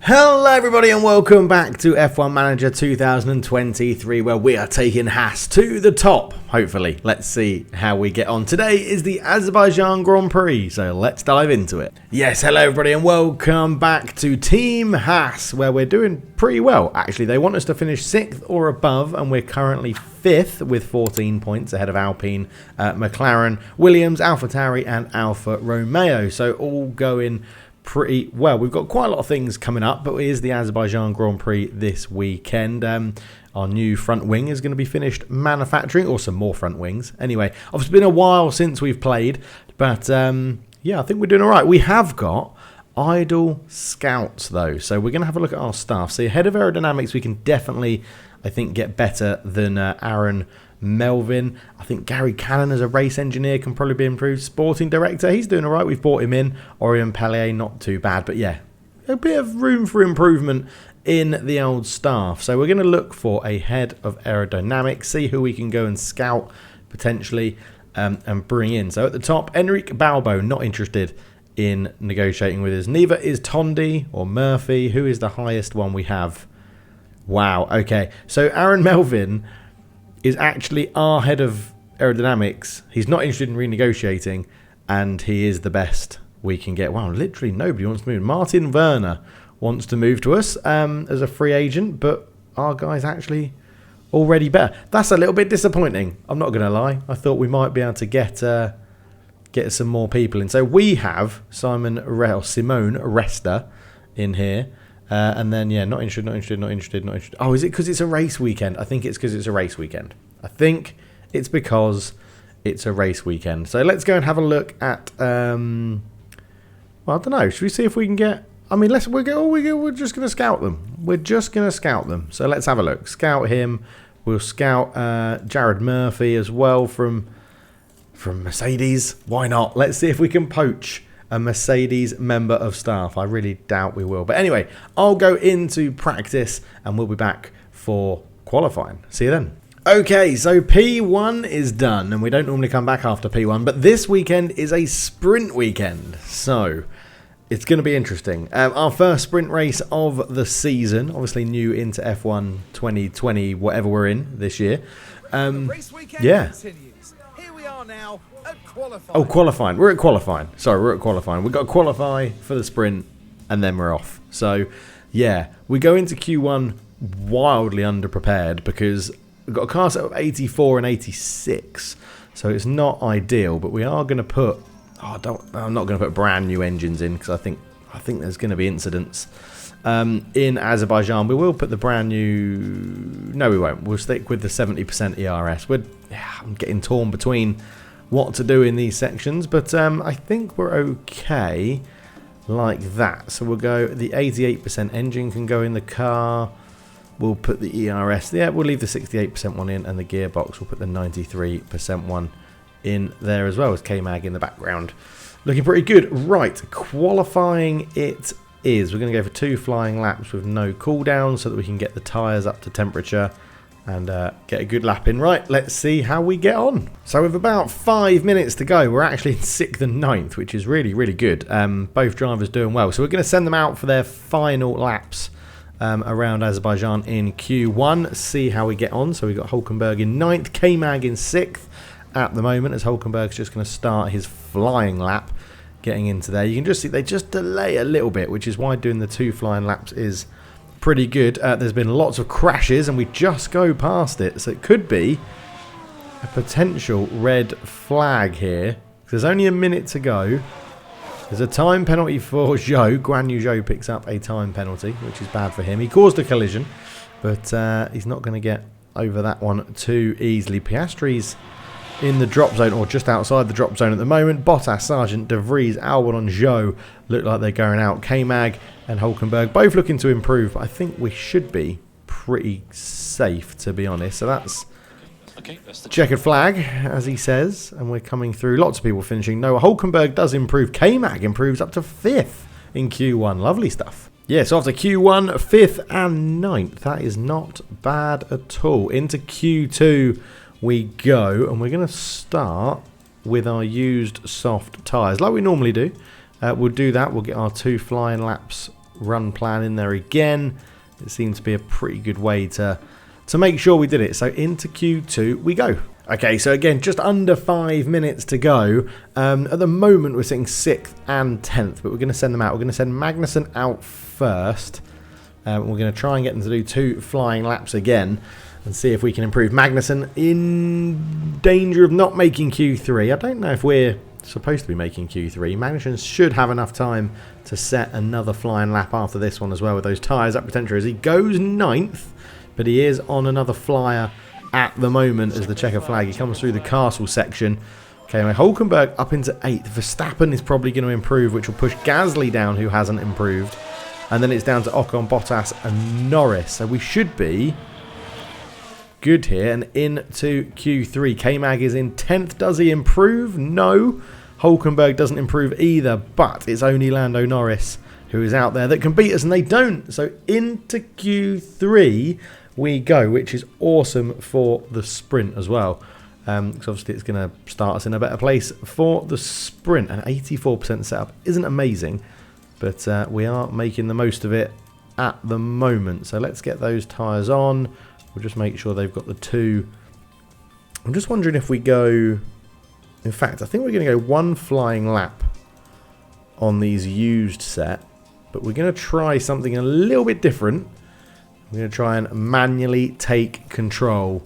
Hello everybody and welcome back to F1 Manager 2023, where we are taking Haas to the top, hopefully. Let's see how we get on. Today is the Azerbaijan Grand Prix, so let's dive into it. Yes, hello everybody and welcome back to Team Haas, where we're doing pretty well. Actually, they want us to finish 6th or above, and we're currently 5th with 14 points ahead of Alpine, McLaren, Williams, AlphaTauri and Alfa Romeo. So all going pretty well. We've got quite a lot of things coming up, but it is the Azerbaijan Grand Prix this weekend. Our new front wing is going to be finished manufacturing, or some more front wings. Anyway, it's been a while since we've played, but yeah, I think we're doing all right. We have got idle scouts though, so we're going to have a look at our staff. So head of aerodynamics, we can definitely, I think, get better than Aaron Melvin. I think Gary Cannon as a race engineer can probably be improved. Sporting director, he's doing all right. We've brought him in. Orion Pellier, not too bad, but yeah, a bit of room for improvement in the old staff. So we're going to look for a head of aerodynamics, see who we can go and scout potentially and bring in. So at the top, Enrique Balbo, not interested in negotiating with us. Neither is Tondi or Murphy. Who is the highest one we have? Wow, okay. So Aaron Melvin is actually our head of aerodynamics. He's not interested in renegotiating, and he is the best we can get. Wow, literally nobody wants to move. Martin Werner wants to move to us as a free agent, but our guy's actually already better. That's a little bit disappointing, I'm not going to lie. I thought we might be able to get some more people in. So we have Simone Resta in here. And then, yeah, not interested. Oh, is it because it's a race weekend? I think it's because it's a race weekend. So let's go and have a look at, well, I don't know. Should we see if we can get, I mean, we're just going to scout them. So let's have a look. Scout him. We'll scout Jared Murphy as well from Mercedes. Why not? Let's see if we can poach a Mercedes member of staff. I really doubt we will. But anyway, I'll go into practice and we'll be back for qualifying. See you then. Okay, so P1 is done, and we don't normally come back after P1, but this weekend is a sprint weekend. So it's going to be interesting. Our first sprint race of the season, obviously new into F1 2020, whatever we're in this year. Yeah. Continues. Here we are now at qualifying. Oh, qualifying. We're at qualifying. Sorry, we're at qualifying. We've got to qualify for the sprint, and then we're off. So, yeah, we go into Q1 wildly underprepared because we've got a car set of 84 and 86. So it's not ideal, but we are going to put... I'm not going to put brand new engines in because I think there's going to be incidents. In Azerbaijan, we will put the brand new... No, we won't. We'll stick with the 70% ERS. I'm getting torn between what to do in these sections, but I think we're okay like that. So we'll go, the 88% engine can go in the car. We'll put the ERS, yeah, we'll leave the 68% one in, and the gearbox, we'll put the 93% one in there as well as K-Mag in the background. Looking pretty good. Right, qualifying it is. We're going to go for 2 flying laps with no cooldown so that we can get the tyres up to temperature and get a good lap in. Right, let's see how we get on. So with about 5 minutes to go, we're actually in 6th and 9th, which is really, really good. Both drivers doing well. So we're going to send them out for their final laps around Azerbaijan in Q1. See how we get on. So we've got Hulkenberg in 9th, K-Mag in 6th at the moment, as Hulkenberg's just going to start his flying lap getting into there. You can just see they just delay a little bit, which is why doing the 2 flying laps is pretty good. There's been lots of crashes and we just go past it, so it could be a potential red flag here. There's only a minute to go. There's a time penalty for Zhou. Guan Yu Zhou picks up a time penalty, which is bad for him. He caused a collision, but he's not going to get over that one too easily. Piastri's in the drop zone, or just outside the drop zone at the moment. Bottas, Sargent, De Vries, Albon and Zhou look like they're going out. K-Mag and Hulkenberg both looking to improve, but I think we should be pretty safe, to be honest. So that's checkered flag, as he says, and we're coming through. Lots of people finishing. No, Hulkenberg does improve. K-Mag improves up to 5th in Q1. Lovely stuff. Yeah, so after Q1, 5th and 9th. That is not bad at all. Into Q2 we go, and we're going to start with our used soft tyres like we normally do. We'll do that. We'll get our 2 flying laps run plan in there again. It seemed to be a pretty good way to make sure we did it. So into Q2 we go. Okay, so again, just under 5 minutes to go. At the moment, we're sitting 6th and 10th, but we're going to send them out. We're going to send Magnussen out first. We're going to try and get them to do 2 flying laps again and see if we can improve. Magnussen in danger of not making Q3. I don't know if we're supposed to be making Q3. Magnussen should have enough time to set another flying lap after this one as well with those tyres up potential as he goes 9th, but he is on another flyer at the moment as the checker flag. He comes through the castle section. Okay, Hulkenberg up into 8th. Verstappen is probably going to improve, which will push Gasly down, who hasn't improved. And then it's down to Ocon, Bottas and Norris. So we should be good here. And into Q3. K-Mag is in 10th. Does he improve? No. Hulkenberg doesn't improve either. But it's only Lando Norris who is out there that can beat us, and they don't. So into Q3 we go, which is awesome for the sprint as well. Because obviously it's going to start us in a better place for the sprint. An 84% setup isn't amazing, but we are making the most of it at the moment. So let's get those tyres on. We'll just make sure they've got the 2. I'm just wondering if we go... In fact, I think we're going to go 1 flying lap on these used set, but we're going to try something a little bit different. We're going to try and manually take control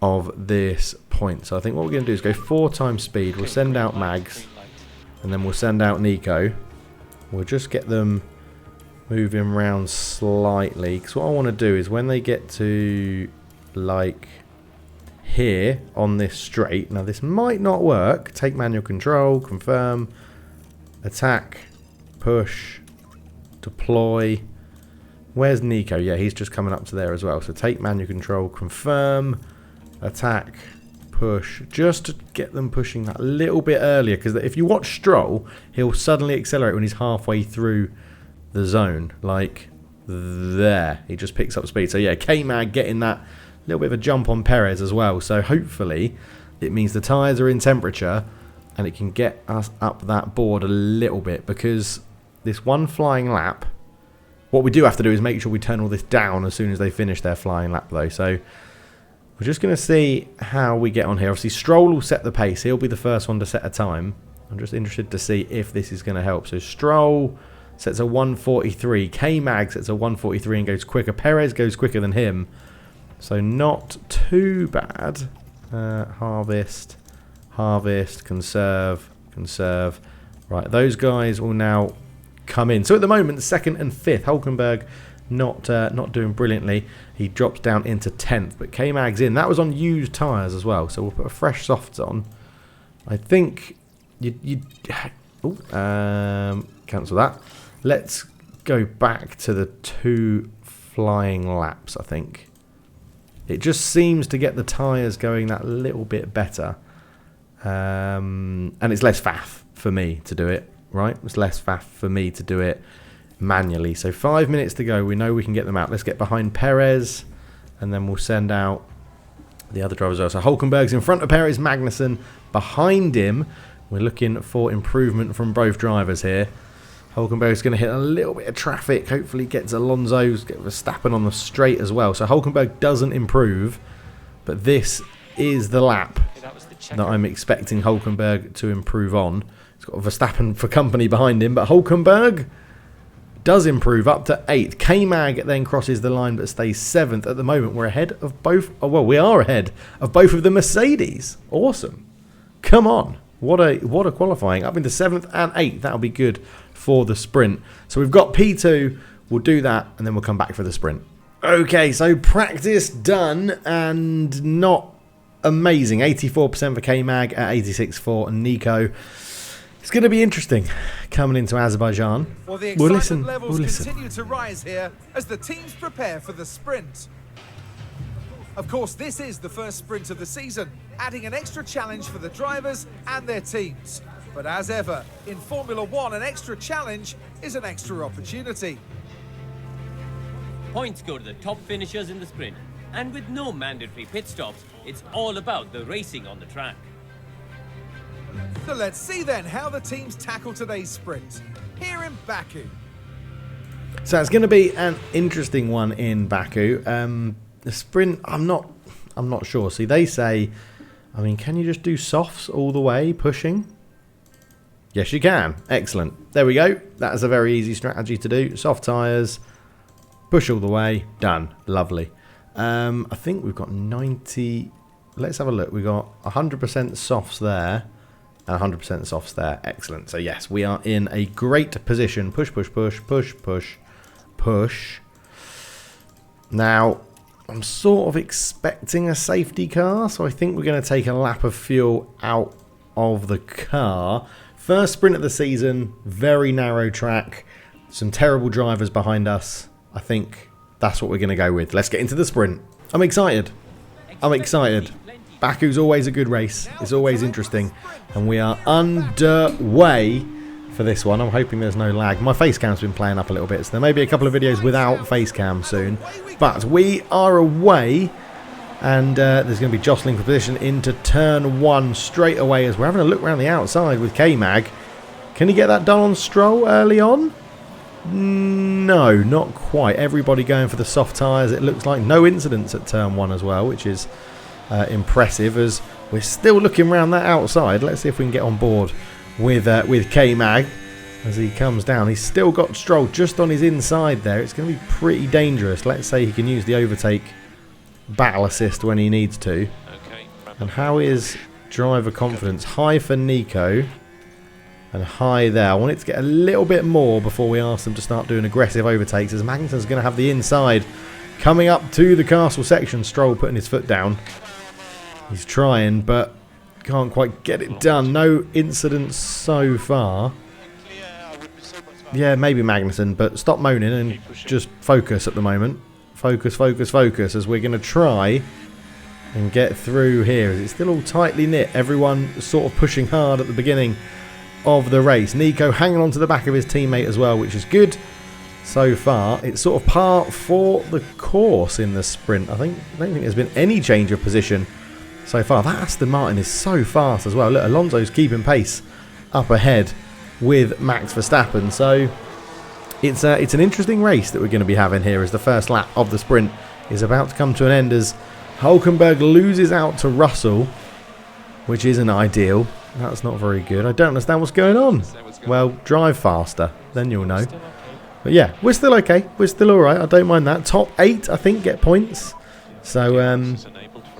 of this point. So I think what we're going to do is go 4 times speed. We'll send out Mags, and then we'll send out Nico. We'll just get them moving around slightly, because what I want to do is when they get to like here on this straight, now this might not work, take manual control, confirm, attack, push, deploy. Where's Nico? Yeah, he's just coming up to there as well. So take manual control, confirm, attack, push, just to get them pushing that a little bit earlier, because if you watch Stroll, he'll suddenly accelerate when he's halfway through the zone, like there. He just picks up speed. So yeah, K-Mag getting that little bit of a jump on Perez as well. So hopefully it means the tyres are in temperature and it can get us up that board a little bit, because this 1 flying lap, what we do have to do is make sure we turn all this down as soon as they finish their flying lap though. So we're just going to see how we get on here. Obviously Stroll will set the pace. He'll be the first one to set a time. I'm just interested to see if this is going to help. So Stroll sets a 1:43. K-Mag sets a 1:43 and goes quicker. Perez goes quicker than him. So not too bad. Harvest, conserve. Right, those guys will now come in. So at the moment, 2nd and 5th. Hulkenberg not doing brilliantly. He drops down into 10th, but K-Mag's in. That was on used tyres as well, so we'll put a fresh softs on. I think cancel that. Let's go back to the 2 flying laps, I think. It just seems to get the tyres going that little bit better. And it's less faff for me to do it, right? It's less faff for me to do it manually. So 5 minutes to go. We know we can get them out. Let's get behind Perez, and then we'll send out the other drivers as well. So Hulkenberg's in front of Perez, Magnussen behind him. We're looking for improvement from both drivers here. Hulkenberg's going to hit a little bit of traffic. Hopefully gets Alonso's, get Verstappen on the straight as well. So Hulkenberg doesn't improve, but this is the lap that I'm expecting Hulkenberg to improve on. He's got Verstappen for company behind him, but Hulkenberg does improve up to 8th. K-Mag then crosses the line but stays 7th. At the moment, we're ahead of both. Oh, well, we are ahead of both of the Mercedes. Awesome. Come on. What a qualifying. Up into 7th and 8th. That'll be good for the sprint. So we've got P2. We'll do that, and then we'll come back for the sprint. Okay, so practice done, and not amazing. 84% for K-Mag at 86% for Nico. It's going to be interesting coming into Azerbaijan. Well, the excitement levels continue to rise here as the teams prepare for the sprint. Of course, this is the first sprint of the season, adding an extra challenge for the drivers and their teams. But as ever, in Formula 1, an extra challenge is an extra opportunity. Points go to the top finishers in the sprint. And with no mandatory pit stops, it's all about the racing on the track. So let's see then how the teams tackle today's sprint here in Baku. So it's going to be an interesting one in Baku. The sprint, I'm not sure. See, they say, I mean, can you just do softs all the way, pushing? Yes, you can. Excellent. There we go. That is a very easy strategy to do. Soft tyres, push all the way, done. Lovely. I think we've got 90. Let's have a look. We've got 100% softs there and 100% softs there. Excellent. So yes, we are in a great position. Push, push, push, push, push, push. Now, I'm sort of expecting a safety car, so I think we're going to take a lap of fuel out of the car. First sprint of the season, very narrow track, some terrible drivers behind us. I think that's what we're going to go with. Let's get into the sprint. I'm excited. I'm excited. Baku's always a good race. It's always interesting. And we are underway for this one. I'm hoping there's no lag. My face cam's been playing up a little bit, so there may be a couple of videos without face cam soon. But we are away, and there's going to be jostling for position into turn 1 straight away as we're having a look around the outside with K-Mag. Can he get that done on Stroll early on? No, not quite. Everybody going for the soft tyres. It looks like no incidents at turn 1 as well, which is impressive, as we're still looking around that outside. Let's see if we can get on board with K-Mag as he comes down. He's still got Stroll just on his inside there. It's going to be pretty dangerous. Let's say he can use the overtake battle assist when he needs to. And how is driver confidence? High for Nico and high there. I want it to get a little bit more before we ask them to start doing aggressive overtakes, as Magnussen's going to have the inside coming up to the castle section. Stroll putting his foot down. He's trying, but can't quite get it done. No incidents so far. Yeah, maybe Magnussen, but stop moaning and just focus at the moment. Focus, focus, focus, as we're going to try and get through here. It's still all tightly knit. Everyone sort of pushing hard at the beginning of the race. Nico hanging on to the back of his teammate as well, which is good so far. It's sort of par for the course in the sprint. I don't think there's been any change of position so far. That Aston Martin is so fast as well. Look, Alonso's keeping pace up ahead with Max Verstappen. So it's an interesting race that we're going to be having here, as the first lap of the sprint is about to come to an end, as Hülkenberg loses out to Russell, which isn't ideal. That's not very good. I don't understand what's going on. Well, drive faster, then you'll know. But yeah, we're still okay. We're still alright. I don't mind that. Top 8, I think, get points. So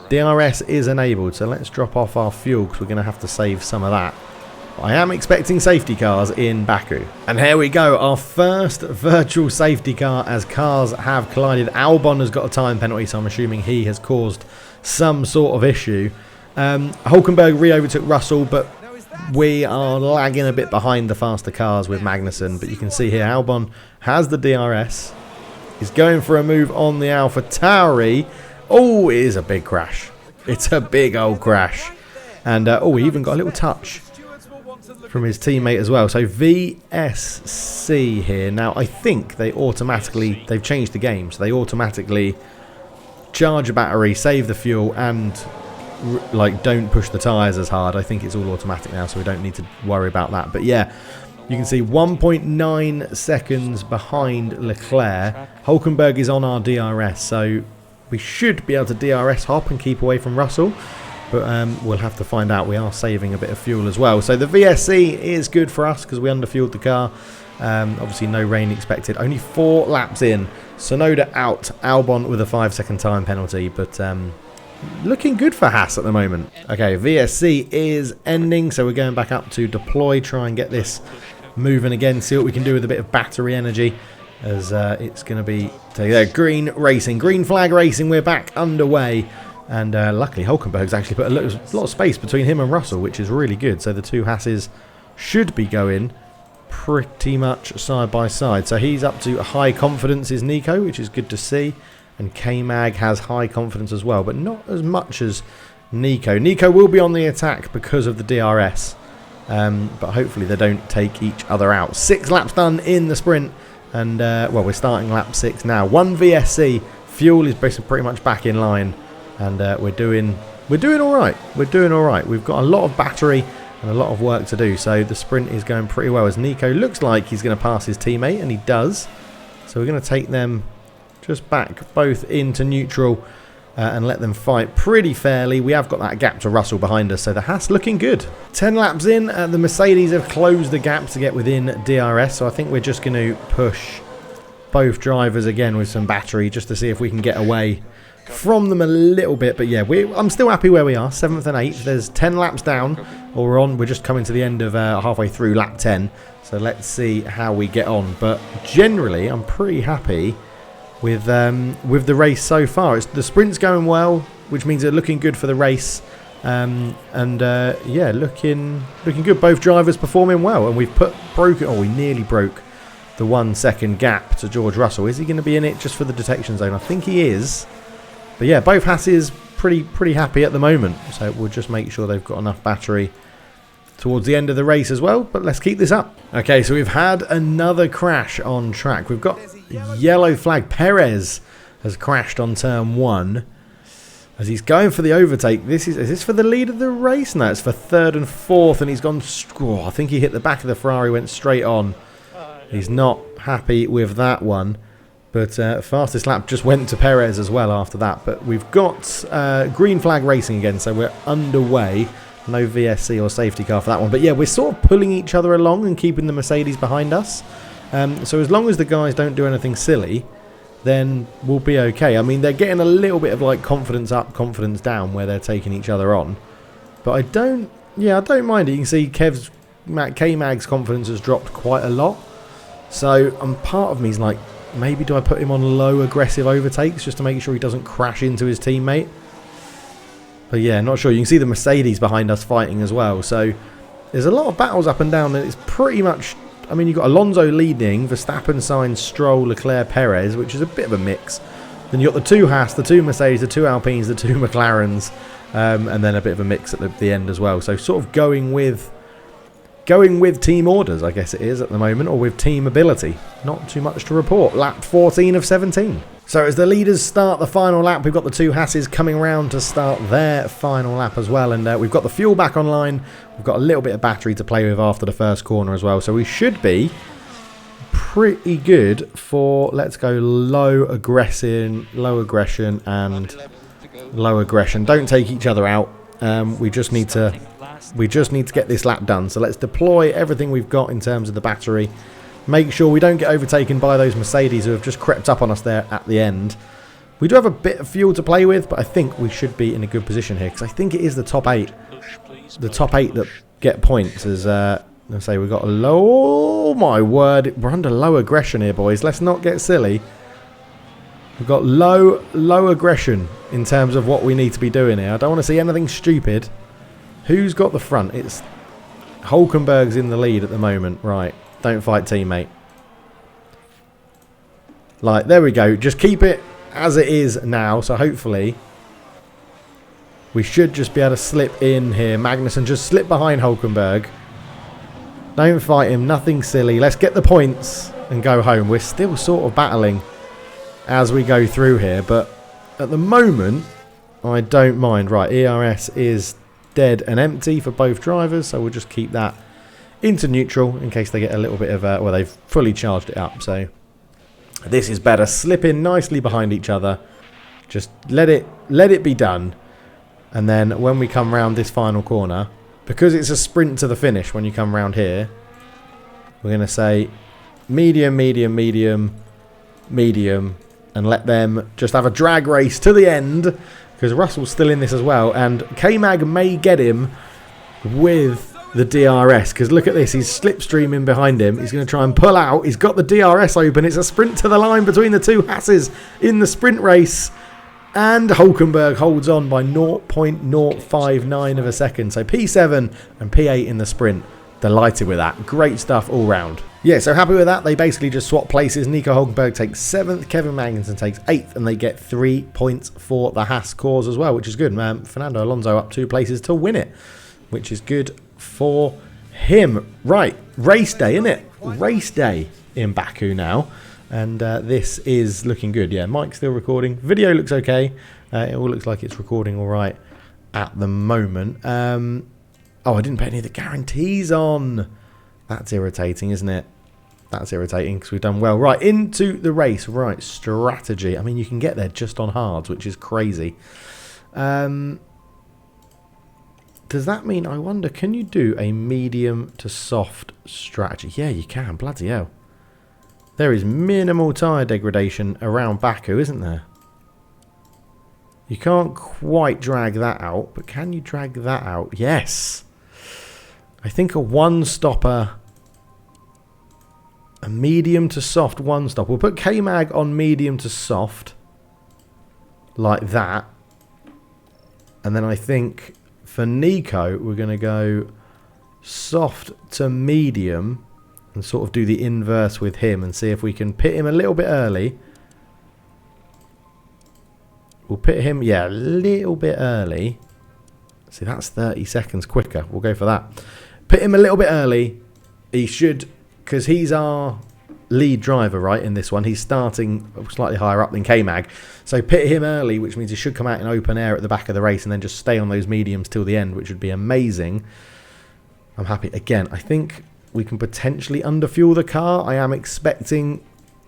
DRS is enabled, so let's drop off our fuel because we're going to have to save some of that. I am expecting safety cars in Baku. And here we go, our first virtual safety car, as cars have collided. Albon has got a time penalty, so I'm assuming he has caused some sort of issue. Hülkenberg re-overtook Russell, but we are lagging a bit behind the faster cars with Magnussen. But you can see here, Albon has the DRS. He's going for a move on the AlphaTauri. Oh, it is a big crash. It's a big old crash. And, oh, he even got a little touch from his teammate as well. So VSC here. Now, I think they've changed the game. So they automatically charge a battery, save the fuel, and don't push the tyres as hard. I think it's all automatic now, so we don't need to worry about that. But yeah, you can see 1.9 seconds behind Leclerc. Hülkenberg is on our DRS, so we should be able to DRS hop and keep away from Russell. But we'll have to find out. We are saving a bit of fuel as well. So the VSC is good for us because we underfueled the car. Obviously no rain expected. Only 4 laps in. Sonoda out. Albon with a 5-second time penalty. But looking good for Haas at the moment. Okay, VSC is ending. So we're going back up to deploy. Try and get this moving again. See what we can do with a bit of battery energy. As it's going to be green racing. Green flag racing. We're back underway. And luckily Hülkenberg's actually put a lot of space between him and Russell, which is really good. So the two Hasses should be going pretty much side by side. So he's up to high confidence, is Nico, which is good to see. And K-Mag has high confidence as well, but not as much as Nico. Nico will be on the attack because of the DRS. But hopefully they don't take each other out. 6 laps done in the sprint. And, well, we're starting lap 6 now. 1 VSC. Fuel is basically pretty much back in line. And we're doing all right. We're doing all right. We've got a lot of battery and a lot of work to do. So the sprint is going pretty well, as Nico looks like he's going to pass his teammate, and he does. So we're going to take them just back both into neutral and let them fight pretty fairly. We have got that gap to Russell behind us, so the Haas looking good. 10 laps in, the Mercedes have closed the gap to get within DRS, so I think we're just going to push both drivers again with some battery just to see if we can get away from them a little bit. But yeah, I'm still happy where we are, 7th and 8th. There's 10 laps down, or we're just coming to the end of halfway through lap 10. So let's see how we get on. But generally, I'm pretty happy with the race so far. The sprint's going well, which means they're looking good for the race. Yeah, looking good. Both drivers performing well, and we nearly broke the 1 second gap to George Russell. Is he going to be in it just for the detection zone? I think he is. But yeah, both Hasses pretty happy at the moment. So we'll just make sure they've got enough battery towards the end of the race as well. But let's keep this up. Okay, so we've had another crash on track. We've got yellow flag. Perez has crashed on turn 1 as he's going for the overtake. Is this for the lead of the race? No, it's for 3rd and 4th, and he's gone. I think he hit the back of the Ferrari, went straight on. He's not happy with that one. But fastest lap just went to Perez as well after that. But we've got green flag racing again, so we're underway. No VSC or safety car for that one. But yeah, we're sort of pulling each other along and keeping the Mercedes behind us. So as long as the guys don't do anything silly, then we'll be okay. I mean, they're getting a little bit of like confidence up, confidence down, where they're taking each other on. But I don't mind it. You can see K-Mag's confidence has dropped quite a lot. So part of me is like, maybe do I put him on low aggressive overtakes just to make sure he doesn't crash into his teammate? But yeah, not sure. You can see the Mercedes behind us fighting as well. So there's a lot of battles up and down, and it's pretty much, I mean, you've got Alonso leading, Verstappen, Sainz, Stroll, Leclerc, Perez, which is a bit of a mix. Then you've got the 2 Haas, the 2 Mercedes, the 2 Alpines, the 2 McLarens, and then a bit of a mix at the end as well. So sort of going with team orders, I guess it is at the moment, or with team ability. Not too much to report. Lap 14 of 17. So as the leaders start the final lap, we've got the 2 Hasses coming round to start their final lap as well. And we've got the fuel back online. We've got a little bit of battery to play with after the first corner as well. So we should be pretty good for, let's go low aggression, and low aggression. Don't take each other out. We just need to get this lap done. So let's deploy everything we've got in terms of the battery. Make sure we don't get overtaken by those Mercedes who have just crept up on us there at the end. We do have a bit of fuel to play with, but I think we should be in a good position here, because I think it is the top 8. The top 8 that get points. As let's say we've got a low. Oh my word, we're under low aggression here, boys. Let's not get silly. We've got low aggression in terms of what we need to be doing here. I don't want to see anything stupid. Who's got the front? It's Hulkenberg's in the lead at the moment. Right. Don't fight, teammate. Like, there we go. Just keep it as it is now. So hopefully we should just be able to slip in here. Magnussen just slip behind Hulkenberg. Don't fight him. Nothing silly. Let's get the points and go home. We're still sort of battling as we go through here. But at the moment, I don't mind. Right, ERS is dead and empty for both drivers. So we'll just keep that into neutral in case they get a little bit of well, they've fully charged it up. So this is better. Slip in nicely behind each other. Just let it be done. And then when we come round this final corner, because it's a sprint to the finish when you come round here, we're going to say medium, medium, medium, medium, and let them just have a drag race to the end, because Russell's still in this as well, and K-Mag may get him with the DRS, because look at this, he's slipstreaming behind him. He's going to try and pull out. He's got the DRS open. It's a sprint to the line between the 2 Hasses in the sprint race, and Hulkenberg holds on by 0.059 of a second. So P7 and P8 in the sprint. Delighted with that. Great stuff all round. Yeah, so happy with that. They basically just swap places. Nico Hulkenberg takes 7th, Kevin Magnussen takes 8th, and they get 3 points for the Haas cause as well, which is good. Fernando Alonso up 2 places to win it, which is good for him. Right, race day, isn't it? Race day in Baku now, and this is looking good. Yeah, mic's still recording. Video looks okay. It all looks like it's recording all right at the moment. Oh, I didn't put any of the guarantees on. That's irritating, isn't it? That's irritating because we've done well. Right, into the race. Right, strategy. I mean, you can get there just on hards, which is crazy. Does that mean, I wonder, can you do a medium to soft strategy? Yeah, you can. Bloody hell. There is minimal tyre degradation around Baku, isn't there? You can't quite drag that out, but can you drag that out? Yes. I think a one-stopper, a medium to soft one-stop. We'll put K-Mag on medium to soft, like that. And then I think for Nico, we're going to go soft to medium and sort of do the inverse with him and see if we can pit him a little bit early. We'll pit him, yeah, a little bit early. See, that's 30 seconds quicker. We'll go for that. Pit him a little bit early. He should, because he's our lead driver, right, in this one. He's starting slightly higher up than K-Mag. So pit him early, which means he should come out in open air at the back of the race and then just stay on those mediums till the end, which would be amazing. I'm happy. Again, I think we can potentially underfuel the car. I am expecting,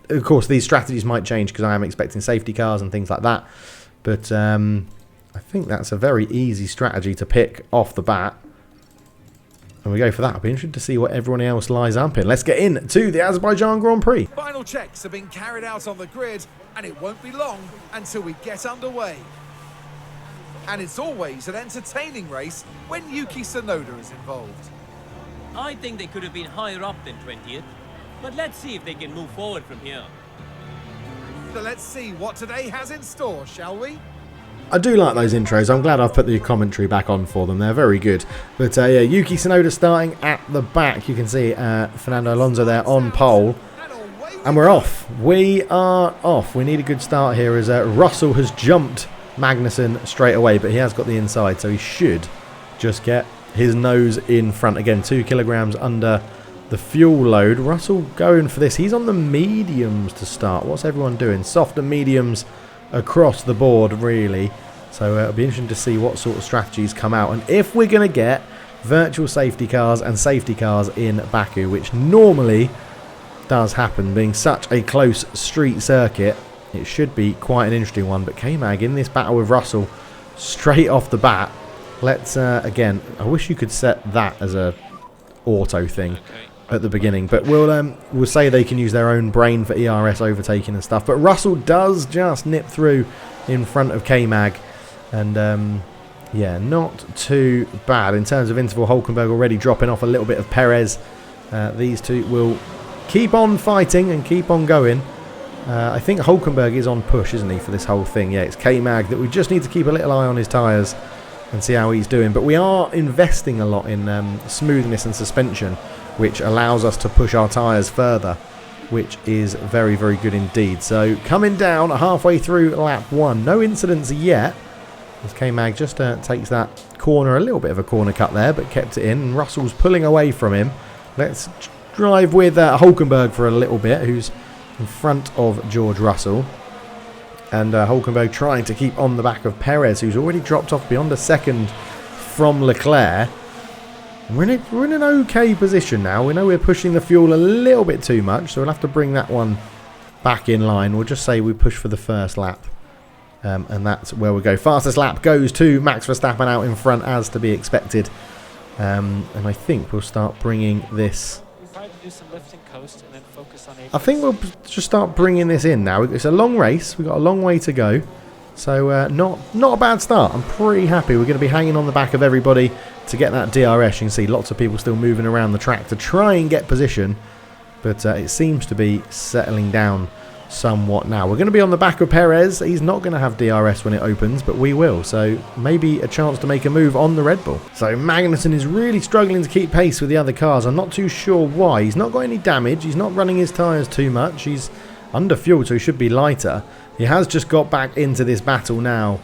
of course, these strategies might change because I am expecting safety cars and things like that. But I think that's a very easy strategy to pick off the bat. And we go for that. I'll be interested to see what everyone else lies up in. Let's get into the Azerbaijan Grand Prix. Final checks have been carried out on the grid, and it won't be long until we get underway. And it's always an entertaining race when Yuki Tsunoda is involved. I think they could have been higher up than 20th, but let's see if they can move forward from here. So let's see what today has in store, shall we? I do like those intros. I'm glad I've put the commentary back on for them. They're very good. But yeah, Yuki Tsunoda starting at the back. You can see Fernando Alonso there on pole. And we're off. We are off. We need a good start here as Russell has jumped Magnussen straight away, but he has got the inside, so he should just get his nose in front. Again, 2 kilograms under the fuel load. Russell going for this. He's on the mediums to start. What's everyone doing? Soft and mediums across the board, really. So it'll be interesting to see what sort of strategies come out and if we're going to get virtual safety cars and safety cars in Baku, which normally does happen. Being such a close street circuit, it should be quite an interesting one. But K-Mag in this battle with Russell straight off the bat. Let's again, I wish you could set that as a auto thing at the beginning, but we'll say they can use their own brain for ERS overtaking and stuff. But Russell does just nip through in front of K-Mag, and yeah, not too bad in terms of interval. Hulkenberg already dropping off a little bit of Perez. These two will keep on fighting and keep on going. I think Hulkenberg is on push, isn't he, for this whole thing? Yeah, it's K-Mag that we just need to keep a little eye on his tyres and see how he's doing. But we are investing a lot in smoothness and suspension, which allows us to push our tyres further, which is very, very good indeed. So coming down halfway through lap 1. No incidents yet, as K-Mag just takes that corner, a little bit of a corner cut there, but kept it in. And Russell's pulling away from him. Let's drive with Hulkenberg for a little bit, who's in front of George Russell. And Hulkenberg trying to keep on the back of Perez, who's already dropped off beyond a second from Leclerc. We're in an okay position now. We know we're pushing the fuel a little bit too much, so we'll have to bring that one back in line. We'll just say we push for the first lap, and that's where we go. Fastest lap goes to Max Verstappen out in front, as to be expected. And I think we'll start bringing this. Do some lift and coast and then focus on I think we'll just start bringing this in now. It's a long race. We've got a long way to go. So not a bad start. I'm pretty happy. We're going to be hanging on the back of everybody to get that DRS. You can see lots of people still moving around the track to try and get position. But it seems to be settling down somewhat now. We're going to be on the back of Perez. He's not going to have DRS when it opens, but we will. So maybe a chance to make a move on the Red Bull. So Magnussen is really struggling to keep pace with the other cars. I'm not too sure why. He's not got any damage. He's not running his tyres too much. He's under fuel, so he should be lighter. He has just got back into this battle now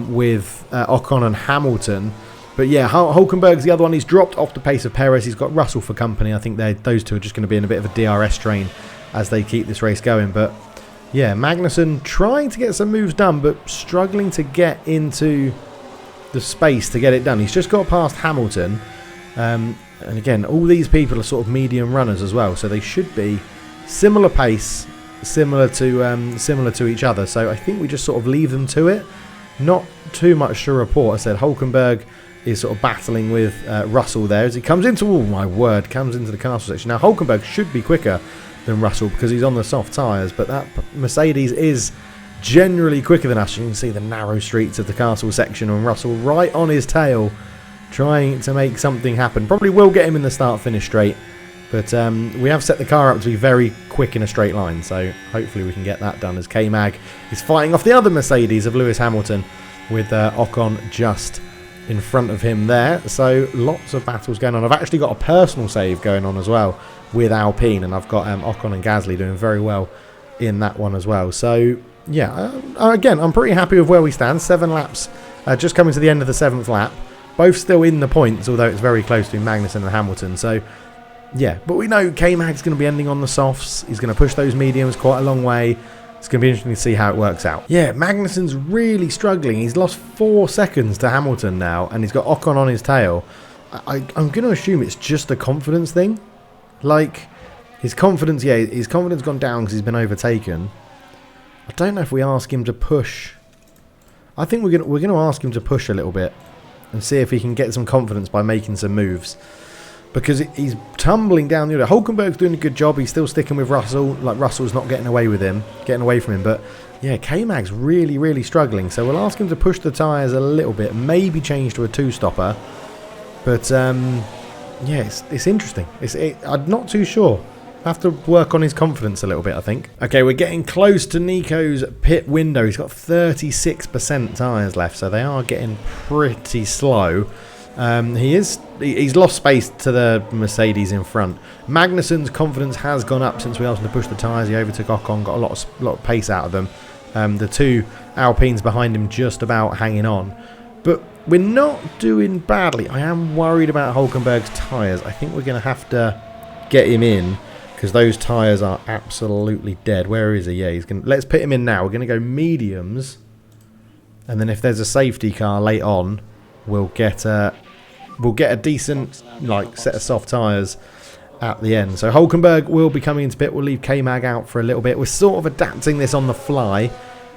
with Ocon and Hamilton. But yeah, Hulkenberg's the other one. He's dropped off the pace of Perez. He's got Russell for company. I think those two are just going to be in a bit of a DRS strain as they keep this race going. But yeah, Magnussen trying to get some moves done, but struggling to get into the space to get it done. He's just got past Hamilton, and And again, all these people are sort of medium runners as well, so they should be similar pace, similar to each other. So I think we just sort of leave them to it. Not too much to report. I said Hulkenberg is sort of battling with Russell there as he comes into, oh my word, comes into the castle section. Now Hulkenberg should be quicker than Russell because he's on the soft tyres, but that Mercedes is generally quicker than us. You can see the narrow streets of the castle section and Russell right on his tail trying to make something happen. Probably will get him in the start-finish straight, but we have set the car up to be very quick in a straight line, so hopefully we can get that done as K-Mag is fighting off the other Mercedes of Lewis Hamilton with Ocon just in front of him there. So lots of battles going on. I've actually got a personal save going on as well with Alpine, and I've got Ocon and Gasly doing very well in that one as well. So yeah, again, I'm pretty happy with where we stand. 7 laps, just coming to the end of the 7th lap. Both still in the points, although it's very close to Magnussen and Hamilton. So, yeah. But we know K-Mag's going to be ending on the softs. He's going to push those mediums quite a long way. It's going to be interesting to see how it works out. Yeah, Magnussen's really struggling. He's lost 4 seconds to Hamilton now, and he's got Ocon on his tail. I'm going to assume it's just a confidence thing. Like, his confidence gone down because he's been overtaken. I don't know if we ask him to push. I think we're going to ask him to push a little bit and see if he can get some confidence by making some moves. Because he's tumbling down the order. Hulkenberg's doing a good job. He's still sticking with Russell. Like, Russell's not getting away from him. But, yeah, K-Mag's really, really struggling. So we'll ask him to push the tyres a little bit. Maybe change to a 2-stopper. But, yeah, it's interesting. I'm not too sure. I have to work on his confidence a little bit, I think. Okay, we're getting close to Nico's pit window. He's got 36% tyres left, so they are getting pretty slow. He's lost space to the Mercedes in front. Magnussen's confidence has gone up since we asked him to push the tyres. He overtook Ocon, got a lot of pace out of them. The 2 Alpines behind him just about hanging on. But we're not doing badly. I am worried about Hulkenberg's tyres. I think we're going to have to get him in, because those tyres are absolutely dead. Where is he? Yeah, let's put him in now. We're going to go mediums. And then if there's a safety car late on, we'll get a decent set of soft tyres at the end. So Hulkenberg will be coming into pit. We'll leave K-Mag out for a little bit. We're sort of adapting this on the fly,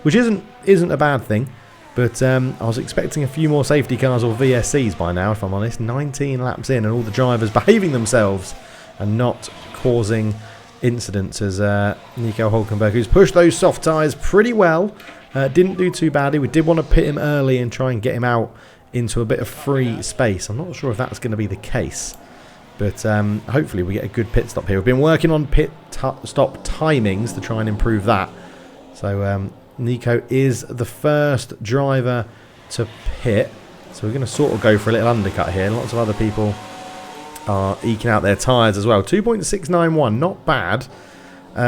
which isn't a bad thing. But I was expecting a few more safety cars or VSCs by now, if I'm honest. 19 laps in and all the drivers behaving themselves and not causing incidents as Nico Hulkenberg, who's pushed those soft tyres pretty well, didn't do too badly. We did want to pit him early and try and get him out into a bit of free space. I'm not sure if that's going to be the case, but hopefully we get a good pit stop here. We've been working on pit stop timings to try and improve that. So Nico is the first driver to pit, so we're going to sort of go for a little undercut here. Lots of other people are eking out their tyres as well. 2.691, not bad.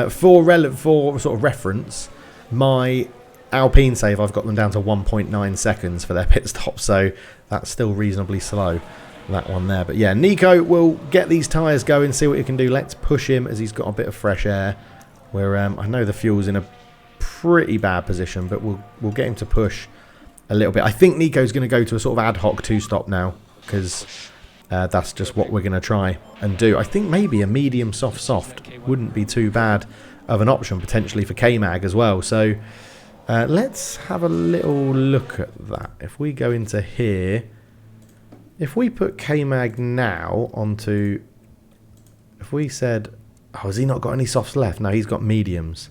For sort of reference, my Alpine save, I've got them down to 1.9 seconds for their pit stop, so that's still reasonably slow, that one there. But yeah, Nico will get these tyres going, see what he can do. Let's push him as he's got a bit of fresh air, where I know the fuel's in a pretty bad position, but we'll get him to push a little bit. I think Nico's going to go to a sort of ad hoc 2-stop now, because that's just what we're going to try and do. I think maybe a medium soft wouldn't be too bad of an option potentially for K-Mag as well. So let's have a little look at that. If we go into here, if we put K-Mag now onto, if we said, oh, has he not got any softs left? No, he's got mediums.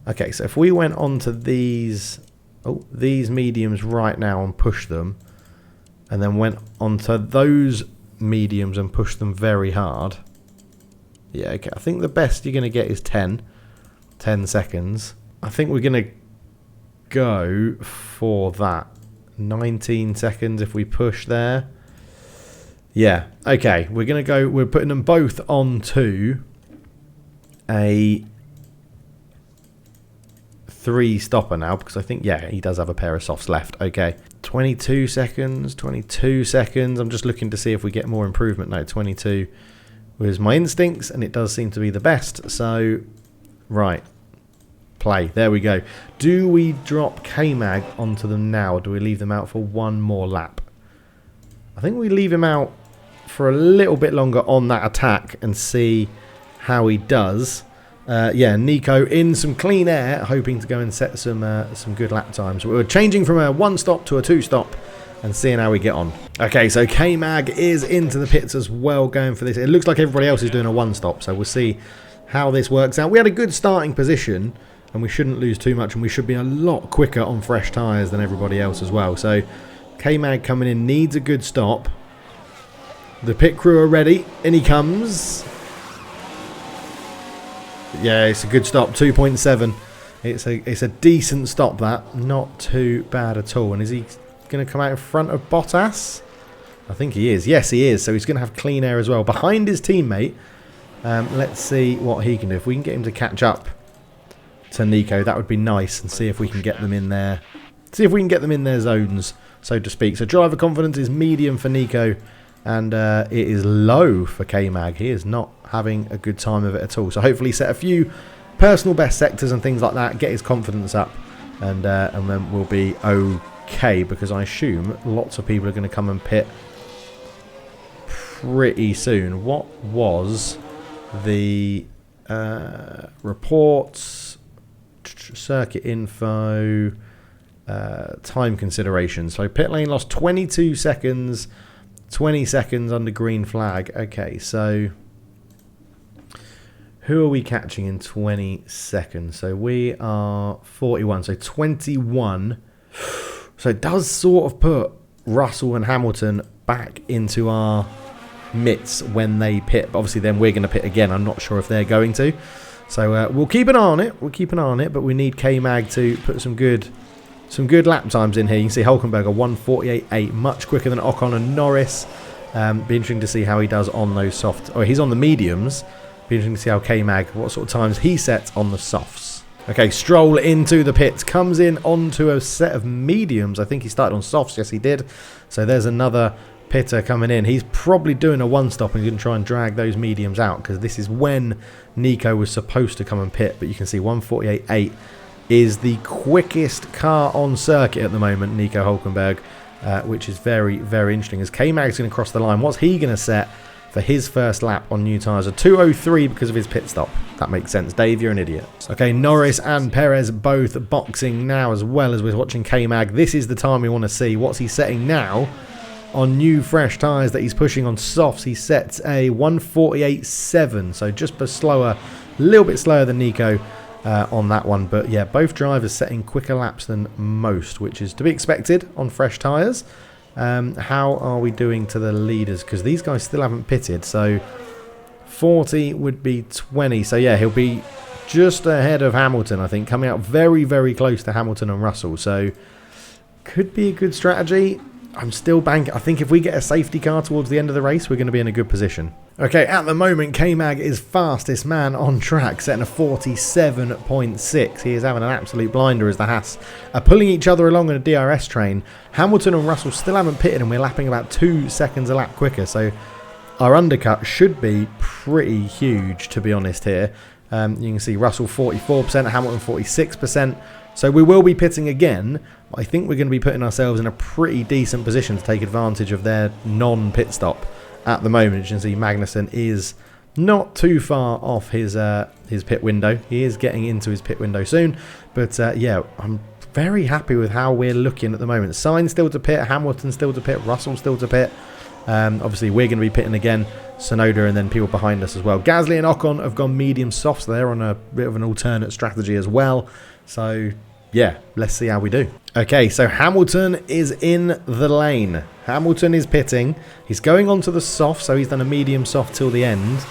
Okay, so if we went onto these mediums right now and pushed them, and then went onto those mediums and pushed them very hard. Yeah, okay, I think the best you're going to get is 10 seconds. I think we're going to go for that. 19 seconds if we push there. Yeah, okay, we're going to go, we're putting them both onto a 3-stopper now, because I think, yeah, he does have a pair of softs left. Okay, 22 seconds. I'm just looking to see if we get more improvement. No, 22 was my instincts, and it does seem to be the best. So, right, play. There we go. Do we drop K-Mag onto them now, or do we leave them out for one more lap? I think we leave him out for a little bit longer on that attack and see how he does. Yeah, Nico in some clean air, hoping to go and set some good lap times. We're changing from a 1-stop to a 2-stop and seeing how we get on. Okay, so K-Mag is into the pits as well, going for this. It looks like everybody else is doing a 1-stop, so we'll see how this works out. We had a good starting position, and we shouldn't lose too much, and we should be a lot quicker on fresh tyres than everybody else as well. So K-Mag coming in, needs a good stop. The pit crew are ready, in he comes. Yeah, it's a good stop, 2.7. It's a decent stop, that. Not too bad at all. And is he going to come out in front of Bottas? I think he is. Yes, he is. So he's going to have clean air as well. Behind his teammate. Let's see what he can do. If we can get him to catch up to Nico, that would be nice. And see if we can get them in there. See if we can get them in their zones, so to speak. So driver confidence is medium for Nico. And it is low for K-Mag. He is not having a good time of it at all. So hopefully set a few personal best sectors and things like that. Get his confidence up. And then we'll be okay. Because I assume lots of people are going to come and pit pretty soon. What was the reports, circuit info, time considerations? So pit lane lost 22 seconds. 20 seconds under green flag. Okay, so who are we catching in 20 seconds? So we are 41. So 21. So it does sort of put Russell and Hamilton back into our midst when they pit. But obviously then we're going to pit again. I'm not sure if they're going to. So we'll keep an eye on it. We'll keep an eye on it. But we need K-Mag to put some good lap times in here. You can see Hulkenberg 1:48.8, much quicker than Ocon and Norris. Be interesting to see how he does on those softs. Oh, he's on the mediums. Be interesting to see how K-Mag, what sort of times he sets on the softs. Okay, Stroll into the pits. Comes in onto a set of mediums. I think he started on softs. Yes, he did. So there's another pitter coming in. He's probably doing a 1-stop and he's going to try and drag those mediums out, because this is when Nico was supposed to come and pit. But you can see 1:48.8 is the quickest car on circuit at the moment, Nico Hulkenberg, which is very, very interesting. As K-Mag's going to cross the line, what's he going to set for his first lap on new tyres? A 2:03 because of his pit stop. That makes sense. Dave, you're an idiot. Okay, Norris and Perez both boxing now as well as we're watching K-Mag. This is the time we want to see. What's he setting now on new fresh tyres that he's pushing on softs? He sets a 1:48.7, so just slower, a little bit slower than Nico. On that one, but yeah, both drivers setting quicker laps than most, which is to be expected on fresh tyres. How are we doing to the leaders? Because these guys still haven't pitted, so 40 would be 20. So yeah, he'll be just ahead of Hamilton, I think, coming out very, very close to Hamilton and Russell. So could be a good strategy. I'm still banking. I think if we get a safety car towards the end of the race, we're going to be in a good position. Okay, at the moment, K-Mag is fastest man on track, setting a 47.6. He is having an absolute blinder as the Haas are pulling each other along in a DRS train. Hamilton and Russell still haven't pitted, and we're lapping about 2 seconds a lap quicker. So our undercut should be pretty huge, to be honest here. You can see Russell 44%, Hamilton 46%. So we will be pitting again. I think we're going to be putting ourselves in a pretty decent position to take advantage of their non-pit stop at the moment. You can see Magnussen is not too far off his pit window. He is getting into his pit window soon. But yeah, I'm very happy with how we're looking at the moment. Sainz still to pit, Hamilton still to pit, Russell still to pit. Obviously, we're going to be pitting again. Sonoda and then people behind us as well. Gasly and Ocon have gone medium soft, so they're on a bit of an alternate strategy as well. So yeah, let's see how we do. Okay, so Hamilton is in the lane. Hamilton is pitting. He's going on to the soft, so he's done a medium soft till the end.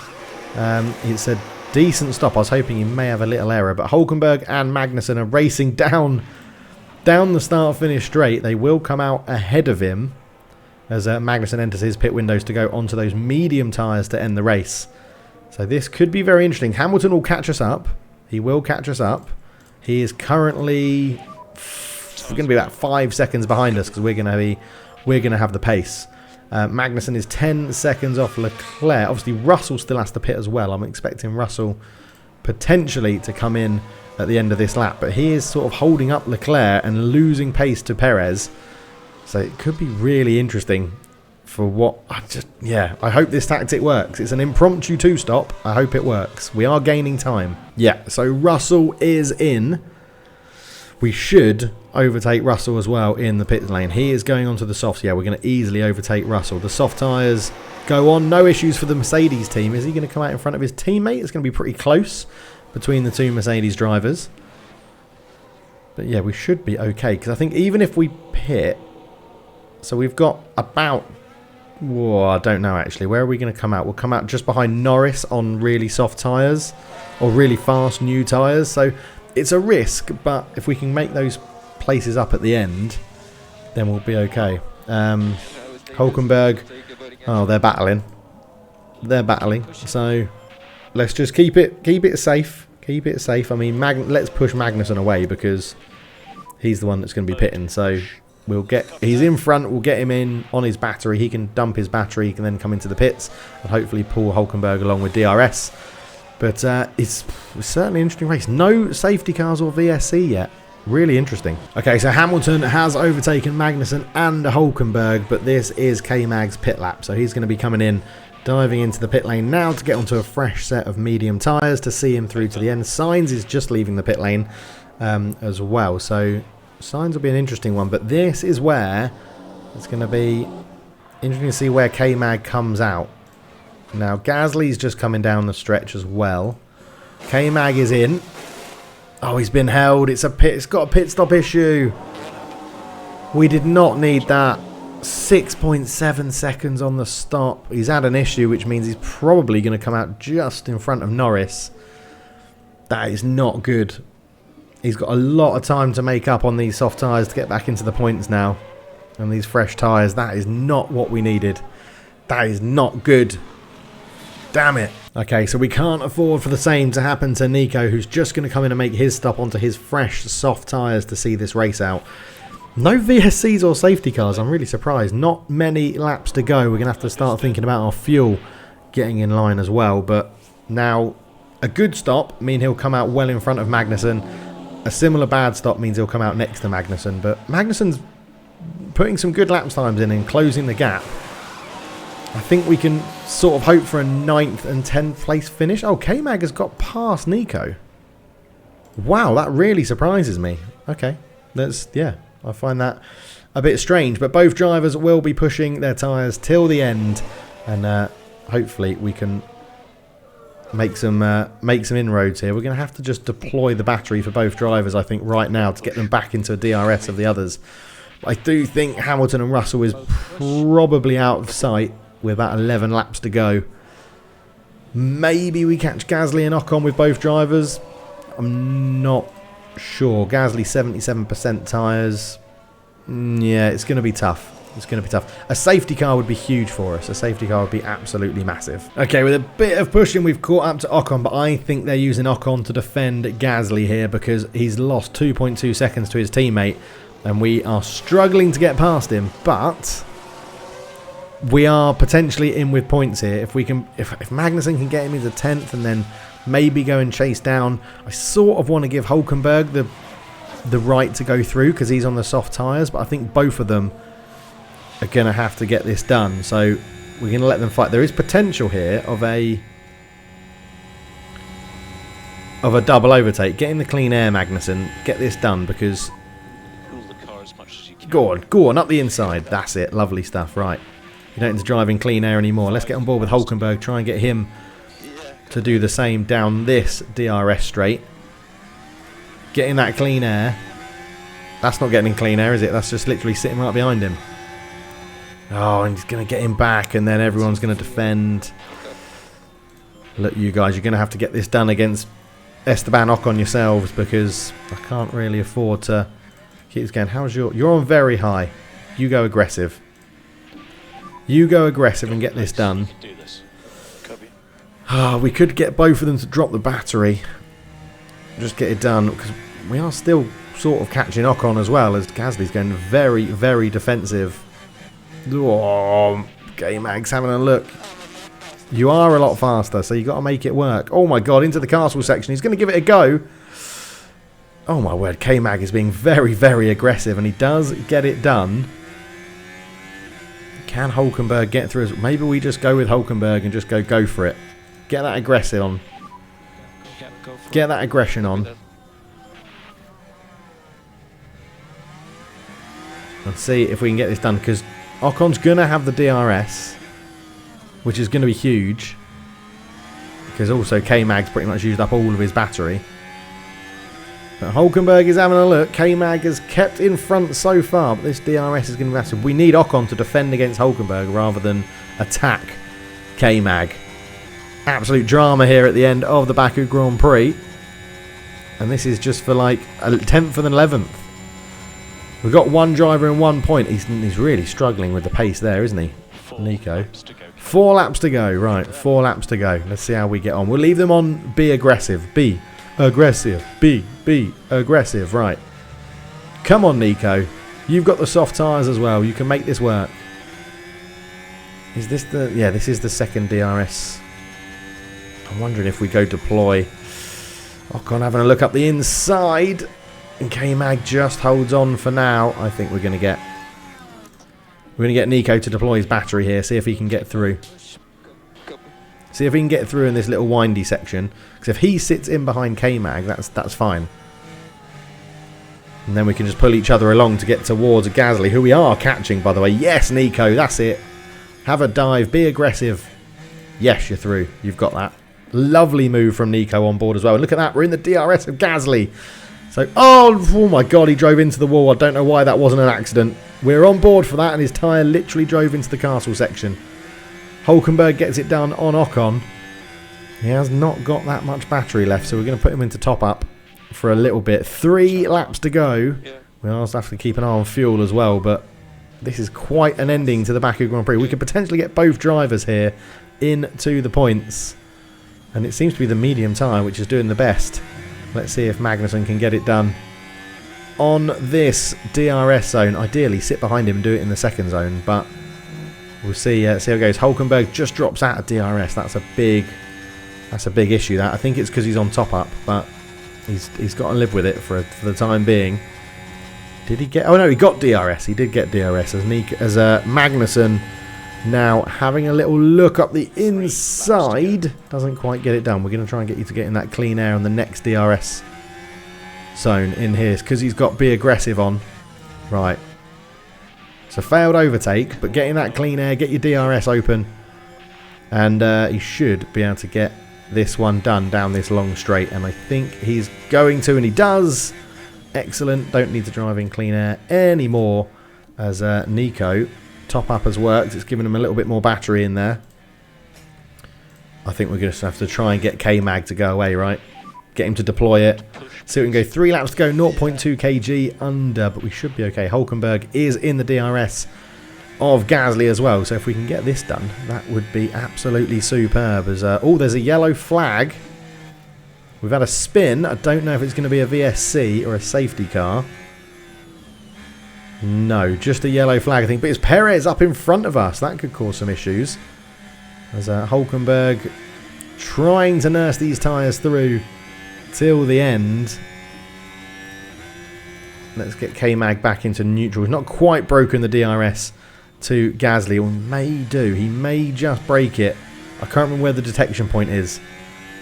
It's a decent stop. I was hoping he may have a little error, but Hulkenberg and Magnussen are racing down the start-finish straight. They will come out ahead of him as Magnussen enters his pit windows to go onto those medium tyres to end the race. So this could be very interesting. Hamilton will catch us up. He will catch us up. He is currently going to be about 5 seconds behind us because we're going to have the pace. Magnussen is 10 seconds off Leclerc. Obviously, Russell still has to pit as well. I'm expecting Russell potentially to come in at the end of this lap, but he is sort of holding up Leclerc and losing pace to Perez. So it could be really interesting for what... I hope this tactic works. It's an impromptu two-stop. I hope it works. We are gaining time. Yeah, so Russell is in. We should overtake Russell as well in the pit lane. He is going onto the softs. Yeah, we're going to easily overtake Russell. The soft tyres go on. No issues for the Mercedes team. Is he going to come out in front of his teammate? It's going to be pretty close between the two Mercedes drivers. But yeah, we should be okay. Because I think even if we pit... So we've got about... Whoa, I don't know actually. Where are we going to come out? We'll come out just behind Norris on really soft tyres. Or really fast new tyres. So it's a risk. But if we can make those places up at the end, then we'll be okay. Hulkenberg. Oh, they're battling. They're battling. So let's just keep it safe. Keep it safe. I mean, let's push Magnussen away because he's the one that's going to be pitting. So we'll get... He's in front. We'll get him in on his battery. He can dump his battery. He can then come into the pits and hopefully pull Hulkenberg along with DRS. But it's certainly an interesting race. No safety cars or VSC yet. Really interesting. Okay, so Hamilton has overtaken Magnussen and Hulkenberg, but this is K-Mag's pit lap. So he's going to be coming in, diving into the pit lane now to get onto a fresh set of medium tyres to see him through to the end. Sainz is just leaving the pit lane as well. So Sainz will be an interesting one, but this is where it's going to be interesting to see where K-Mag comes out. Now, Gasly's just coming down the stretch as well. K-Mag is in. Oh, he's been held. It's got a pit stop issue. We did not need that. 6.7 seconds on the stop. He's had an issue, which means he's probably going to come out just in front of Norris. That is not good. He's got a lot of time to make up on these soft tyres to get back into the points now. And these fresh tyres, that is not what we needed. That is not good. Damn it. Okay, so we can't afford for the same to happen to Nico, who's just going to come in and make his stop onto his fresh, soft tyres to see this race out. No VSCs or safety cars. I'm really surprised. Not many laps to go. We're going to have to start thinking about our fuel getting in line as well. But now, a good stop means he'll come out well in front of Magnussen. A similar bad stop means he'll come out next to Magnussen. But Magnussen's putting some good lap times in and closing the gap. I think we can sort of hope for a 9th and 10th place finish. Oh, K-Mag has got past Nico. Wow, that really surprises me. Okay, yeah, I find that a bit strange. But both drivers will be pushing their tyres till the end. And hopefully we can make some inroads here. We're going to have to just deploy the battery for both drivers, I think, right now to get them back into a DRS of the others. I do think Hamilton and Russell is probably out of sight with about 11 laps to go. Maybe we catch Gasly and Ocon with both drivers. I'm not sure. Gasly 77% tyres. Yeah, it's going to be tough. It's going to be tough. A safety car would be huge for us. A safety car would be absolutely massive. Okay, with a bit of pushing, we've caught up to Ocon, but I think they're using Ocon to defend Gasly here because he's lost 2.2 seconds to his teammate, and we are struggling to get past him, but we are potentially in with points here. If we can, if Magnussen can get him into 10th and then maybe go and chase down. I sort of want to give Hulkenberg the right to go through because he's on the soft tyres, but I think both of them are going to have to get this done. So we're going to let them fight. There is potential here of a double overtake. Get in the clean air, Magnussen. Get this done because... Go on, up the inside. That's it. Lovely stuff. Right. You don't need to drive in clean air anymore. Let's get on board with Hulkenberg. Try and get him to do the same down this DRS straight. Getting that clean air. That's not getting in clean air, is it? That's just literally sitting right behind him. Oh, and he's going to get him back, and then everyone's going to defend. Look, you guys, you're going to have to get this done against Esteban Ocon yourselves because I can't really afford to keep this going. How's you're on very high. You go aggressive. You go aggressive and get this done. We could get both of them to drop the battery. Just get it done because we are still sort of catching Ocon as well as Gasly's going very, very defensive. Oh, K-Mag's having a look. You are a lot faster, so you got to make it work. Oh my god, into the castle section. He's going to give it a go. Oh my word, K-Mag is being very, very aggressive, and he does get it done. Can Hulkenberg get through? Maybe we just go with Hulkenberg and just go for it. Get that aggressive on. Yeah, go for Get it. that aggression on. And see if we can get this done, because Ocon's going to have the DRS, which is going to be huge, because also K-Mag's pretty much used up all of his battery. But Hulkenberg is having a look. K-Mag has kept in front so far, but this DRS is going to be massive. We need Ocon to defend against Hulkenberg rather than attack K-Mag. Absolute drama here at the end of the Baku Grand Prix. And this is just for like a 10th and 11th. We've got one driver in 1 point. He's really struggling with the pace there, isn't he? Nico. 4 laps to go. Right, 4 laps to go. Let's see how we get on. We'll leave them on be aggressive. Be aggressive. Be aggressive. Right. Come on, Nico. You've got the soft tyres as well. You can make this work. Is this the... Yeah, this is the second DRS. I'm wondering if we go deploy. Ocon having a look up the inside. And K-Mag just holds on for now. I think we're going to get Nico to deploy his battery here. See if he can get through. See if he can get through in this little windy section. Because if he sits in behind K-Mag, that's fine. And then we can just pull each other along to get towards Gasly, who we are catching, by the way. Yes, Nico, that's it. Have a dive. Be aggressive. Yes, you're through. You've got that. Lovely move from Nico on board as well. And look at that. We're in the DRS of Gasly. So, oh my God, he drove into the wall. I don't know why that wasn't an accident. We're on board for that, and his tyre literally drove into the castle section. Hulkenberg gets it done on Ocon. He has not got that much battery left, so we're going to put him into top up for a little bit. 3 laps to go. We also have to keep an eye on fuel as well, but this is quite an ending to the Baku Grand Prix. We could potentially get both drivers here into the points. And it seems to be the medium tyre which is doing the best. Let's see if Magnussen can get it done on this DRS zone. Ideally, sit behind him and do it in the second zone, but we'll see. See how it goes. Hulkenberg just drops out of DRS. That's a big issue. That I think it's because he's on top up, but he's got to live with it for the time being. Did he get? Oh no, he got DRS. He did get DRS as Magnussen. Now, having a little look up the inside, doesn't quite get it done. We're going to try and get you to get in that clean air on the next DRS zone in here, because he's got be aggressive on. Right. So, failed overtake, but getting that clean air, get your DRS open, and he should be able to get this one done down this long straight, and I think he's going to, and he does. Excellent. Don't need to drive in clean air anymore as Nico... Top up has worked. It's given him a little bit more battery in there. I think we're going to have to try and get K-Mag to go away, right? Get him to deploy it. So we can go 3 laps to go, 0.2 kg under, but we should be okay. Hulkenberg is in the DRS of Gasly as well. So if we can get this done, that would be absolutely superb. As oh, there's a yellow flag. We've had a spin. I don't know if it's going to be a VSC or a safety car. No, just a yellow flag, I think. But it's Perez up in front of us. That could cause some issues. As Hulkenberg trying to nurse these tyres through till the end. Let's get K-Mag back into neutral. He's not quite broken the DRS to Gasly. Or may do. He may just break it. I can't remember where the detection point is.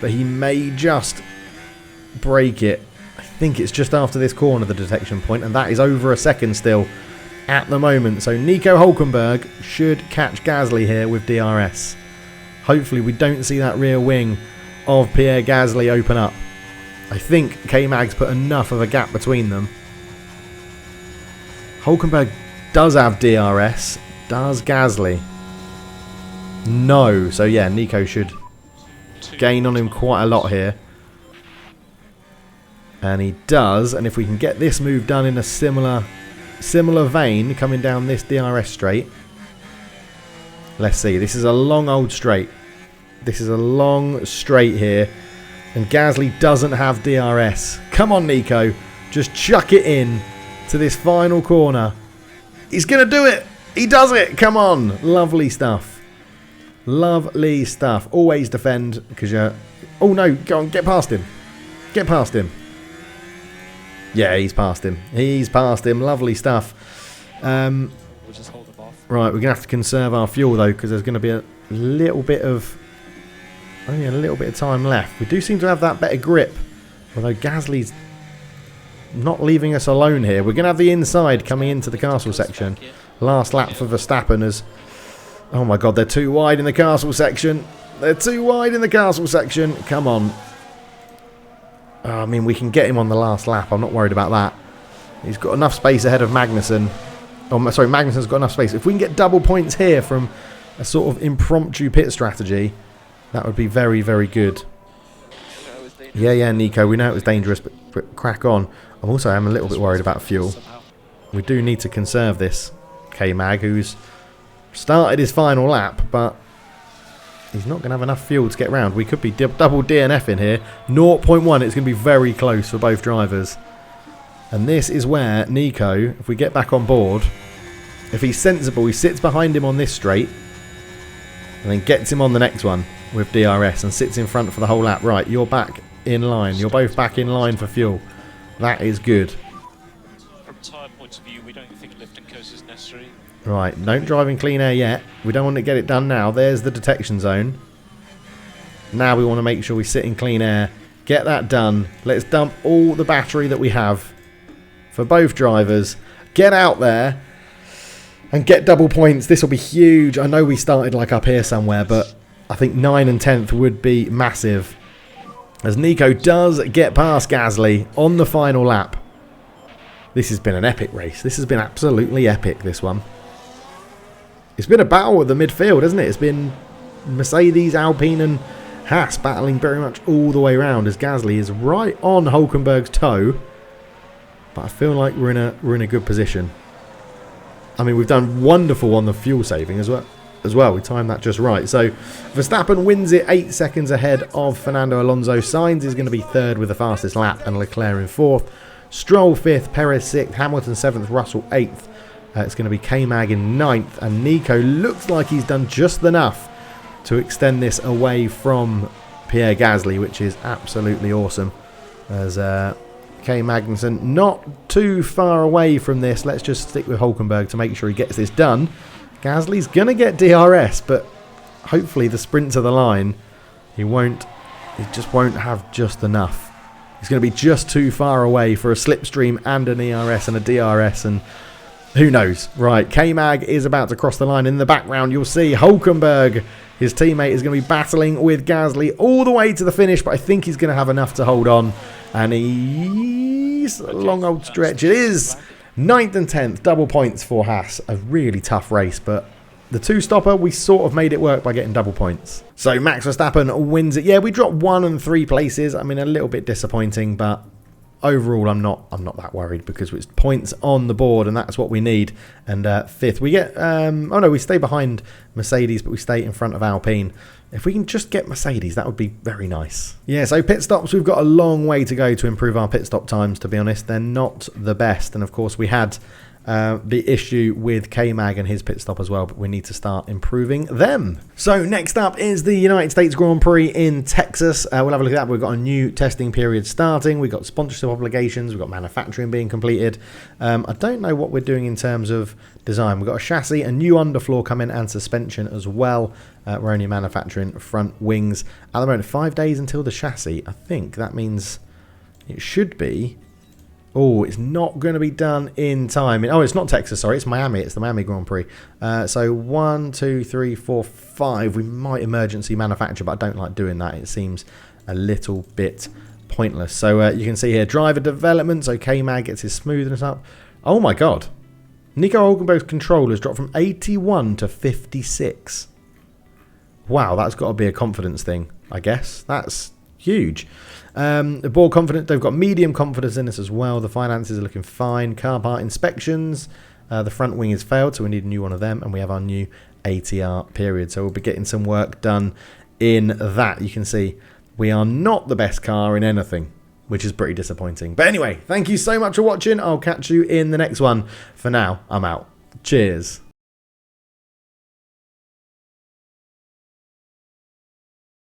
But he may just break it. I think it's just after this corner, the detection point, and that is over a second still at the moment. So Nico Hulkenberg should catch Gasly here with DRS. Hopefully we don't see that rear wing of Pierre Gasly open up. I think K-Mag's put enough of a gap between them. Hulkenberg does have DRS. Does Gasly? No. So yeah, Nico should gain on him quite a lot here. And he does, and if we can get this move done in a similar vein, coming down this DRS straight. Let's see, this is a long old straight. This is a long straight here. And Gasly doesn't have DRS. Come on, Nico. Just chuck it in to this final corner. He's going to do it. He does it. Come on. Lovely stuff. Lovely stuff. Always defend because you're... Oh, no. Go on. Get past him. Get past him. Yeah, he's past him. He's past him. Lovely stuff. We'll just hold him off. Right, we're going to have to conserve our fuel though, because there's going to be a little bit of... only a little bit of time left. We do seem to have that better grip. Although Gasly's not leaving us alone here. We're going to have the inside coming into the castle section. Last lap for Verstappen as... oh my god, they're too wide in the castle section. They're too wide in the castle section. Come on. I mean, we can get him on the last lap. I'm not worried about that. He's got enough space ahead of Magnussen. Oh, sorry, Magnussen's got enough space. If we can get double points here from a sort of impromptu pit strategy, that would be very, very good. Yeah, Nico, we know it was dangerous, but crack on. I'm a little bit worried about fuel. We do need to conserve this. K-Mag, who's started his final lap, but he's not going to have enough fuel to get round. We could be double DNF in here. 0.1, it's going to be very close for both drivers. And this is where Nico, if we get back on board, if he's sensible, he sits behind him on this straight and then gets him on the next one with DRS and sits in front for the whole lap. Right, you're back in line. You're both back in line for fuel. That is good. From tyre point of view, we don't think lift and coast is necessary. Right, don't drive in clean air yet. We don't want to get it done now. There's the detection zone. Now we want to make sure we sit in clean air. Get that done. Let's dump all the battery that we have for both drivers. Get out there and get double points. This will be huge. I know we started like up here somewhere, but I think 9 and 10th would be massive. As Nico does get past Gasly on the final lap. This has been an epic race. This has been absolutely epic, this one. It's been a battle at the midfield, hasn't it? It's been Mercedes, Alpine and Haas battling very much all the way around as Gasly is right on Hülkenberg's toe. But I feel like we're in a good position. I mean, we've done wonderful on the fuel saving as well. We timed that just right. So Verstappen wins it 8 seconds ahead of Fernando Alonso. Sainz is going to be third with the fastest lap and Leclerc in fourth. Stroll 5th, Perez 6th, Hamilton 7th, Russell 8th. It's going to be K-Mag in 9th. And Nico looks like he's done just enough to extend this away from Pierre Gasly, which is absolutely awesome. As K. Magnussen not too far away from this. Let's just stick with Hülkenberg to make sure he gets this done. Gasly's going to get DRS, but hopefully the sprint to the line, he just won't have just enough. He's going to be just too far away for a slipstream and an ERS and a DRS, and who knows. Right, K-Mag is about to cross the line. In the background, you'll see Hülkenberg, his teammate, is going to be battling with Gasly all the way to the finish, but I think he's going to have enough to hold on. And he's a long old stretch. It is 9th and 10th, double points for Haas. A really tough race, but the two-stopper, we sort of made it work by getting double points. So Max Verstappen wins it. Yeah, we dropped 1 and 3 places. I mean, a little bit disappointing, but overall, I'm not that worried because it's points on the board, and that's what we need. And 5th, we get... we stay behind Mercedes, but we stay in front of Alpine. If we can just get Mercedes, that would be very nice. Yeah, so pit stops, we've got a long way to go to improve our pit stop times, to be honest. They're not the best. And, of course, we had the issue with K-Mag and his pit stop as well, but we need to start improving them. So next up is the United States Grand Prix in Texas. We'll have a look at that. We've got a new testing period starting. We've got sponsorship obligations. We've got manufacturing being completed. I don't know what we're doing in terms of design. We've got a chassis, a new underfloor coming, and suspension as well. We're only manufacturing front wings. At the moment, 5 days until the chassis. I think that means it should be... Oh, it's not going to be done in time. Oh, it's not Texas, sorry. It's Miami. It's the Miami Grand Prix. So 1, 2, 3, 4, 5. We might emergency manufacture, but I don't like doing that. It seems a little bit pointless. So you can see here, driver development. So K-Mag gets his smoothness up. Oh, my God. Nico Hülkenberg's control has dropped from 81 to 56. Wow, that's got to be a confidence thing, I guess. That's huge. The board confidence, they've got medium confidence in this as well. The finances are looking fine. Car part inspections, the front wing has failed, so we need a new one of them, and we have our new ATR period. So we'll be getting some work done in that. You can see we are not the best car in anything, which is pretty disappointing. But anyway, thank you so much for watching. I'll catch you in the next one. For now, I'm out. Cheers.